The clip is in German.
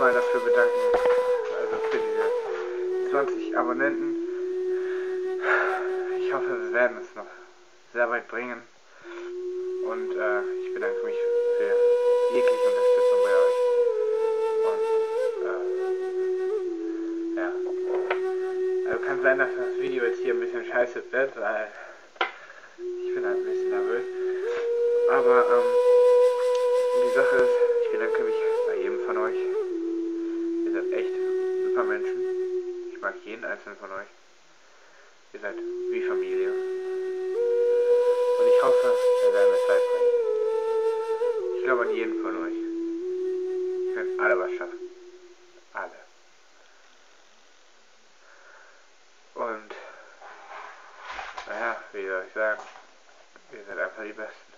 mal dafür bedanken, also für diese 20 Abonnenten. Ich hoffe, wir werden es noch sehr weit bringen. Und ich bedanke mich für jegliche Unterstützung bei euch. Und ja. Also kann sein, dass das Video jetzt hier ein bisschen scheiße wird, weil ich bin halt ein bisschen nervös. Aber die Sache ist, ich bedanke mich bei jedem von euch. Ihr seid echt super Menschen. Ich mag jeden einzelnen von euch. Ihr seid wie Familie. Und ich hoffe, wir werden es weit bringen. Ich glaube an jeden von euch. Ihr könnt alle was schaffen. Alle. Und naja, wie soll ich sagen? Ihr seid einfach die Besten.